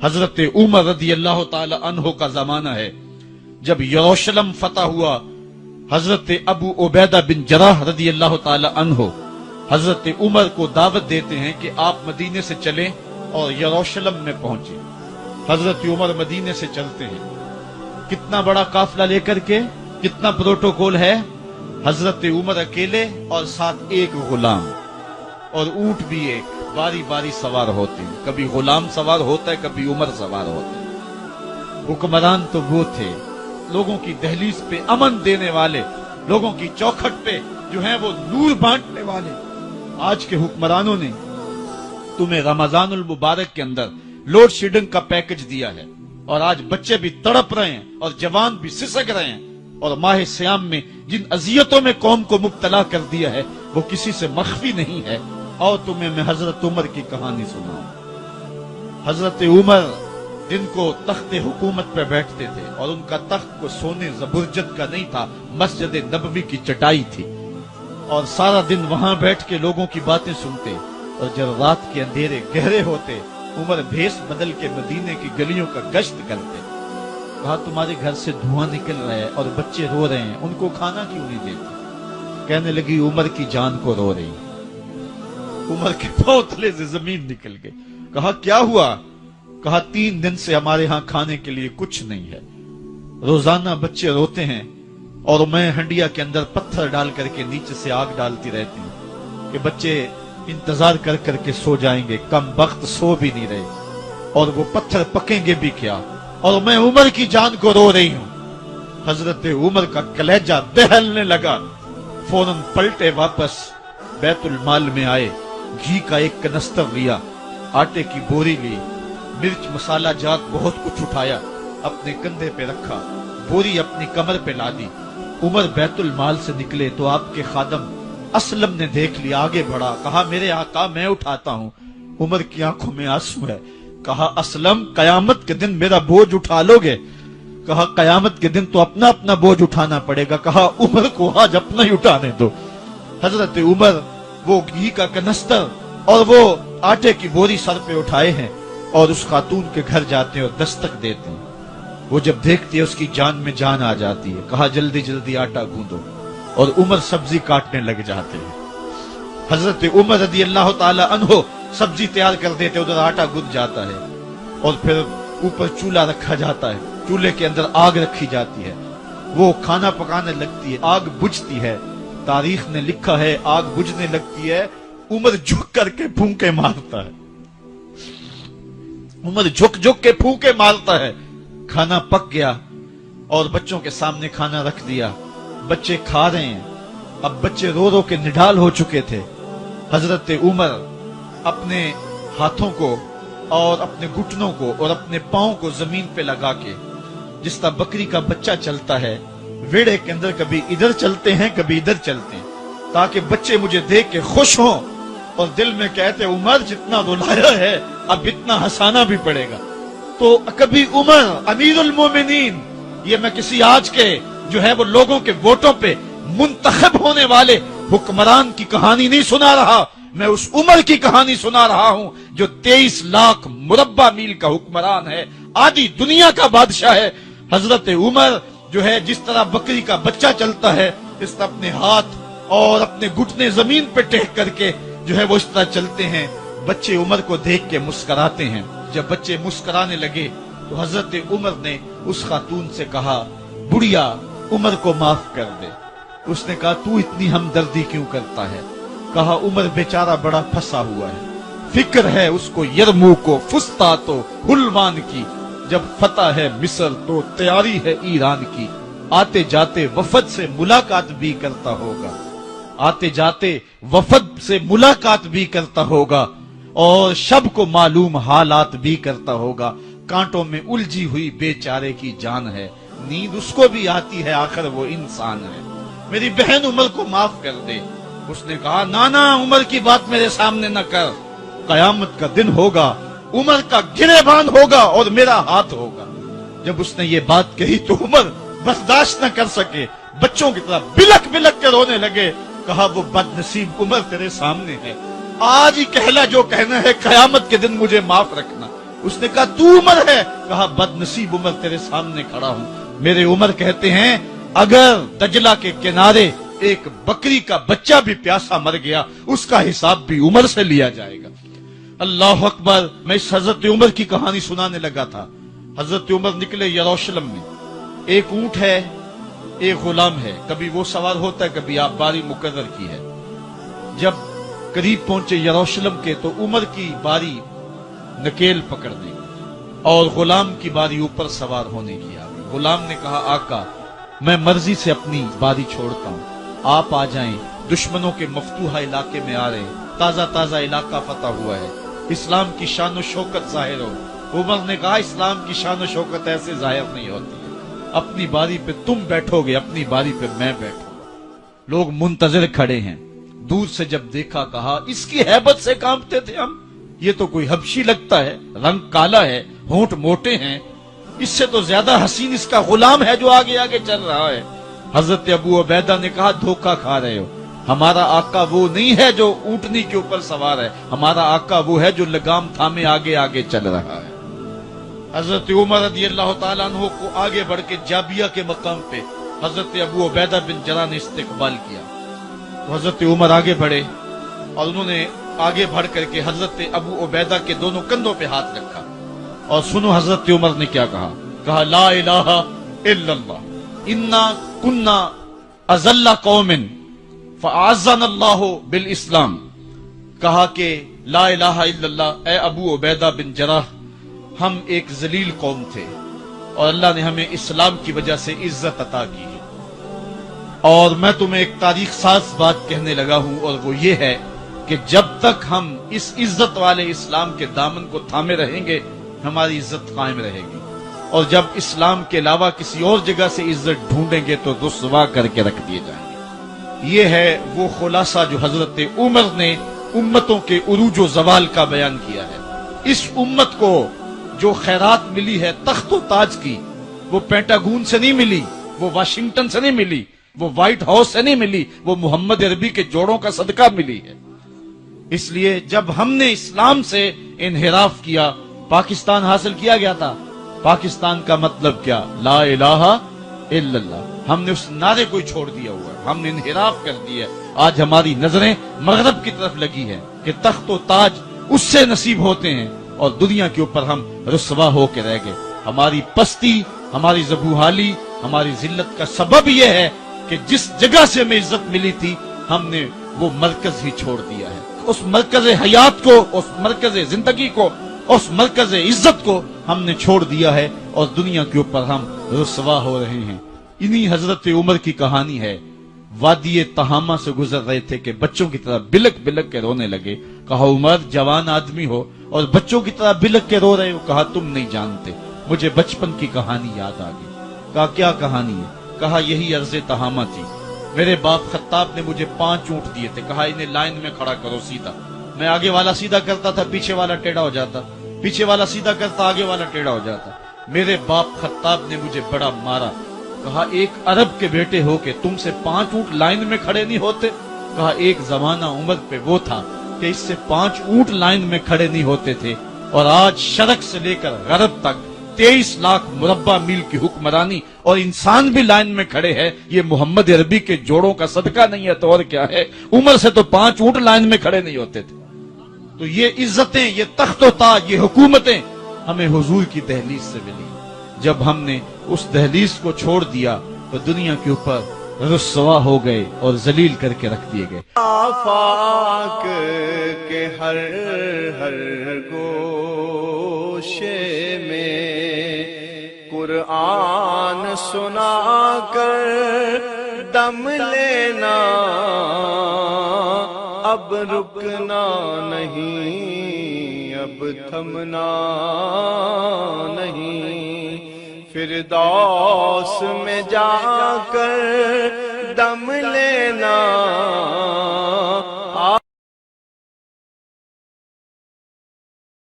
حضرت عمر رضی اللہ تعالی عنہ کا زمانہ ہے جب یروشلم فتح ہوا۔ حضرت ابو عبیدہ بن جراح رضی اللہ تعالی عنہ حضرت عمر کو دعوت دیتے ہیں کہ آپ مدینے سے چلیں اور یروشلم میں پہنچیں۔ حضرت عمر مدینے سے چلتے ہیں، کتنا بڑا قافلہ لے کر کے، کتنا پروٹوکول ہے۔ حضرت عمر اکیلے اور ساتھ ایک غلام اور اونٹ بھی ایک، باری باری سوار ہوتے ہیں، کبھی غلام سوار ہوتا ہے، کبھی عمر سوار ہوتا ہے۔ حکمران تو وہ تھے لوگوں کی دہلیز پہ امن دینے والے، لوگوں کی چوکھٹ پہ جو ہیں وہ نور بانٹنے والے۔ آج کے حکمرانوں نے تمہیں رمضان المبارک کے اندر لوڈ شیڈنگ کا پیکج دیا ہے، اور آج بچے بھی تڑپ رہے ہیں اور جوان بھی سسک رہے ہیں، اور ماہ سیام میں جن اذیتوں میں قوم کو مبتلا کر دیا ہے وہ کسی سے مخفی نہیں ہے۔ اور تمہیں میں حضرت عمر کی کہانی سناؤں۔ حضرت عمر جن کو تخت حکومت پہ بیٹھتے تھے، اور ان کا تخت کو سونے زبرجد کا نہیں تھا، مسجد نبوی کی چٹائی تھی، اور سارا دن وہاں بیٹھ کے لوگوں کی باتیں سنتے، اور جب رات کے اندھیرے گہرے ہوتے عمر بھیس بدل کے مدینے کی گلیوں کا گشت کرتے۔ کہا تمہارے گھر سے دھواں نکل رہا ہے اور بچے رو رہے ہیں، ان کو کھانا کیوں نہیں دیتے؟ کہنے لگی عمر کی جان کو رو رہی۔ عمر کے پاؤں تلے سے زمین نکل گئی۔ کہا کیا ہوا؟ کہا 3 دن سے ہمارے ہاں کھانے کے لیے کچھ نہیں ہے، روزانہ بچے روتے ہیں، اور میں ہنڈیا کے اندر پتھر ڈال کر کے نیچے سے آگ ڈالتی رہتی ہوں کہ بچے انتظار کر کر کے سو جائیں گے، کم وقت سو بھی نہیں رہے، اور وہ پتھر پکیں گے بھی کیا، اور میں عمر کی جان کو رو رہی ہوں۔ حضرت عمر کا کلیجہ دہلنے لگا، فوراً پلٹے، واپس بیت المال میں آئے، گھی کا ایک کنستر لیا، آٹے کی بوری لی، مرچ مسالہ جات بہت کچھ اٹھایا، اپنے کندھے پہ رکھا، بوری اپنی کمر پہ لا دی۔ عمر بیت المال سے نکلے تو آپ کے خادم اسلم نے دیکھ لیا، آگے بڑھا، کہا میرے آقا میں اٹھاتا ہوں۔ عمر کی آنکھوں میں آنسو ہے۔ کہا اسلم قیامت کے دن میرا بوجھ اٹھا لو گے؟ کہا قیامت کے دن تو اپنا اپنا بوجھ اٹھانا پڑے گا۔ کہا عمر کو آج اپنا ہی اٹھانے دو۔ حضرت عمر وہ گھی کا کنستر اور وہ آٹے کی بوری سر پہ اٹھائے ہیں، اور اس خاتون کے گھر جاتے ہیں اور دستک دیتے ہیں۔ وہ جب دیکھتی ہے اس کی جان میں جان آ جاتی ہے۔ کہا جلدی جلدی آٹا گوندو، اور عمر سبزی کاٹنے لگ جاتے ہیں۔ حضرت عمر رضی اللہ تعالی عنہ سبزی تیار کر دیتے، ادھر آٹا گند جاتا ہے، اور پھر اوپر چولہا رکھا جاتا ہے، چولہے کے اندر آگ رکھی جاتی ہے، وہ کھانا پکانے لگتی ہے، آگ بجھتی ہے۔ تاریخ نے لکھا ہے آگ بجھنے لگتی ہے، عمر جھک کر کے پھونکے مارتا ہے، عمر جھک جھک کے پھونکے مارتا ہے۔ کھانا پک گیا اور بچوں کے سامنے کھانا رکھ دیا، بچے کھا رہے ہیں۔ اب بچے رو رو کے نڈال ہو چکے تھے۔ حضرت عمر اپنے ہاتھوں کو اور اپنے گھٹنوں کو اور اپنے پاؤں کو زمین پہ لگا کے، جس طرح بکری کا بچہ چلتا ہے ویڑے کے اندر، کبھی ادھر چلتے ہیں کبھی ادھر چلتے ہیں، تاکہ بچے مجھے دیکھ کے خوش ہوں، اور دل میں کہتے عمر جتنا رلایا ہے اب اتنا ہنسانا بھی پڑے گا۔ تو کبھی عمر امیر المومنین، یہ میں کسی آج کے جو ہے وہ لوگوں کے ووٹوں پہ منتخب ہونے والے حکمران کی کہانی نہیں سنا رہا، میں اس عمر کی کہانی سنا رہا ہوں جو 23 لاکھ مربع میل کا حکمران ہے، آدھی دنیا کا بادشاہ ہے۔ حضرت عمر جو ہے جس طرح بکری کا بچہ چلتا ہے، اس طرح اپنے ہاتھ اور اپنے گھٹنے زمین پہ ٹیک کر کے جو ہے وہ اس طرح چلتے ہیں۔ بچے عمر کو دیکھ کے مسکراتے ہیں۔ جب بچے مسکرانے لگے تو حضرت عمر نے اس خاتون سے کہا بڑھیا عمر کو معاف کر دے۔ اس نے کہا تو اتنی ہمدردی کیوں کرتا ہے؟ کہا عمر بیچارہ بڑا پھنسا ہوا ہے، فکر ہے اس کو یرموک و فسطاط و حلوان کی، جب فتح ہے مصر تو تیاری ہے ایران کی، آتے جاتے وفد سے ملاقات بھی کرتا ہوگا، آتے جاتے وفد سے ملاقات بھی کرتا ہوگا، اور شب کو معلوم حالات بھی کرتا ہوگا، کانٹوں میں الجھی ہوئی بیچارے کی جان ہے، نیند اس کو بھی آتی ہے، آخر وہ انسان ہے، میری بہن عمر کو معاف کر دے۔ اس نے کہا نانا عمر کی بات میرے سامنے نہ کر، قیامت کا دن ہوگا، عمر کا گریبان ہوگا اور میرا ہاتھ ہوگا۔ جب اس نے یہ بات کہی تو عمر برداشت نہ کر سکے، بچوں کی طرح بلک بلک کے رونے لگے۔ کہا وہ بد نصیب عمر تیرے سامنے ہے، آج ہی کہلا جو کہنا ہے، قیامت کے دن مجھے معاف رکھنا۔ اس نے کہا تو عمر ہے؟ کہا بد نصیب عمر تیرے سامنے کھڑا ہوں۔ میرے عمر کہتے ہیں اگر دجلہ کے کنارے ایک بکری کا بچہ بھی پیاسا مر گیا اس کا حساب بھی عمر سے لیا جائے گا۔ اللہ اکبر۔ میں اس حضرت عمر کی کہانی سنانے لگا تھا۔ حضرت عمر نکلے یروشلم میں، ایک اونٹ ہے، ایک غلام ہے، کبھی وہ سوار ہوتا ہے، کبھی آپ باری مقرر کی ہے۔ جب قریب پہنچے یروشلم کے تو عمر کی باری نکیل پکڑنے اور غلام کی باری اوپر سوار ہونے کی آ گئی۔ غلام نے کہا آقا میں مرضی سے اپنی باری چھوڑتا ہوں، آپ آ جائیں، دشمنوں کے مفتوحہ علاقے میں آ رہے ہیں، تازہ تازہ علاقہ فتح ہوا ہے، اسلام کی شان و شوکت ظاہر ہو۔ عمر نے کہا اسلام کی شان و شوکت ایسے ظاہر نہیں ہوتی ہے، اپنی باری پہ تم بیٹھو گے، اپنی باری پہ میں بیٹھوں گا۔ لوگ منتظر کھڑے ہیں، دور سے جب دیکھا کہا اس کی ہیبت سے کانپتے تھے ہم، یہ تو کوئی حبشی لگتا ہے، رنگ کالا ہے، ہونٹ موٹے ہیں، اس سے تو زیادہ حسین اس کا غلام ہے جو آگے آگے چل رہا ہے۔ حضرت ابو عبیدہ نے کہا دھوکہ کھا رہے ہو، ہمارا آقا وہ نہیں ہے جو اونٹنی کے اوپر سوار ہے، ہمارا آقا وہ ہے جو لگام تھامے آگے آگے چل رہا ہے۔ حضرت عمر رضی اللہ تعالیٰ عنہ کو آگے بڑھ کے جابیہ کے مقام پہ حضرت ابو عبیدہ بن جراح نے استقبال کیا تو حضرت عمر آگے بڑھے اور انہوں نے آگے بڑھ کر کے حضرت ابو عبیدہ کے دونوں کندھوں پہ ہاتھ رکھا اور سنو حضرت عمر نے کیا کہا، کہا لا الہ الا اللہ انا کنا اذل قوم فاعزنا اللہ بالاسلام۔ کہا کہ لا الہ الا اللہ، اے ابو عبیدہ بن جراح ہم ایک ذلیل قوم تھے اور اللہ نے ہمیں اسلام کی وجہ سے عزت عطا کی ہے۔ اور میں تمہیں ایک تاریخ ساز بات کہنے لگا ہوں اور وہ یہ ہے کہ جب تک ہم اس عزت والے اسلام کے دامن کو تھامے رہیں گے ہماری عزت قائم رہے گی، اور جب اسلام کے علاوہ کسی اور جگہ سے عزت ڈھونڈیں گے تو رسوا کر کے رکھ دیے جائیں گے۔ یہ ہے وہ خلاصہ جو حضرت عمر نے امتوں کے عروج و زوال کا بیان کیا ہے۔ اس امت کو جو خیرات ملی ہے تخت و تاج کی، وہ پینٹاگون سے نہیں ملی، وہ واشنگٹن سے نہیں ملی، وہ وائٹ ہاؤس سے نہیں ملی، وہ محمد عربی کے جوڑوں کا صدقہ ملی ہے۔ اس لیے جب ہم نے اسلام سے انحراف کیا پاکستان حاصل کیا گیا تھا۔ پاکستان کا مطلب کیا؟ لا الہ الا اللہ۔ ہم نے اس نعرے کو چھوڑ دیا ہوا ہے، ہم نے انحراف کر دیا ہے۔ آج ہماری نظریں مغرب کی طرف لگی ہیں کہ تخت و تاج اس سے نصیب ہوتے ہیں اور دنیا کے اوپر ہم رسوا ہو کے رہ گئے۔ ہماری پستی، ہماری زبوحالی، ہماری ذلت کا سبب یہ ہے کہ جس جگہ سے ہمیں عزت ملی تھی ہم نے وہ مرکز ہی چھوڑ دیا ہے۔ اس مرکز حیات کو، اس مرکز زندگی کو، اس مرکز عزت کو ہم نے چھوڑ دیا ہے اور دنیا کے اوپر ہم رسوا ہو رہے ہیں۔ انہی حضرت عمر کی کہانی ہے۔ وادی تہامہ سے گزر رہے تھے کہ بچوں کی طرح بلک بلک کے رونے لگے۔ کہا عمر جوان آدمی ہو اور بچوں کی طرح بلک کے رو رہے ہو؟ کہا تم نہیں جانتے، مجھے بچپن کی کہانی یاد آ گئی۔ کہا کیا کہانی ہے؟ کہا یہی عرض تہامہ تھی، میرے باپ خطاب نے مجھے 5 اونٹ دیے تھے، کہا انہیں لائن میں کھڑا کرو سیدھا۔ میں آگے والا سیدھا کرتا تھا، پیچھے والا ٹیڑھا ہو جاتا، پیچھے والا سیدھا کرتا، آگے والا ٹیڑھا ہو جاتا۔ میرے باپ خطاب نے مجھے بڑا مارا۔ کہا ایک عرب کے بیٹے ہو کہ تم سے 5 اونٹ لائن میں کھڑے نہیں ہوتے؟ کہا ایک زمانہ عمر پہ وہ تھا کہ اس سے 5 اونٹ لائن میں کھڑے نہیں ہوتے تھے، اور آج شرق سے لے کر غرب تک 23 لاکھ مربع میل کی حکمرانی اور انسان بھی لائن میں کھڑے ہیں۔ یہ محمد عربی کے جوڑوں کا صدقہ نہیں ہے تو اور کیا ہے؟ عمر سے تو 5 اونٹ لائن میں کھڑے نہیں ہوتے تھے۔ تو یہ عزتیں، یہ تخت و تاج، یہ حکومتیں ہمیں حضور کی دہلیز سے ملی۔ جب ہم نے اس دہلیز کو چھوڑ دیا تو دنیا کے اوپر رسوا ہو گئے اور ذلیل کر کے رکھ دیے گئے۔ آفاق کے ہر ہر گوشے میں قرآن سنا کر دم لینا، اب رکنا نہیں، اب تھمنا نہیں، فردوس میں جا کر دم لینا۔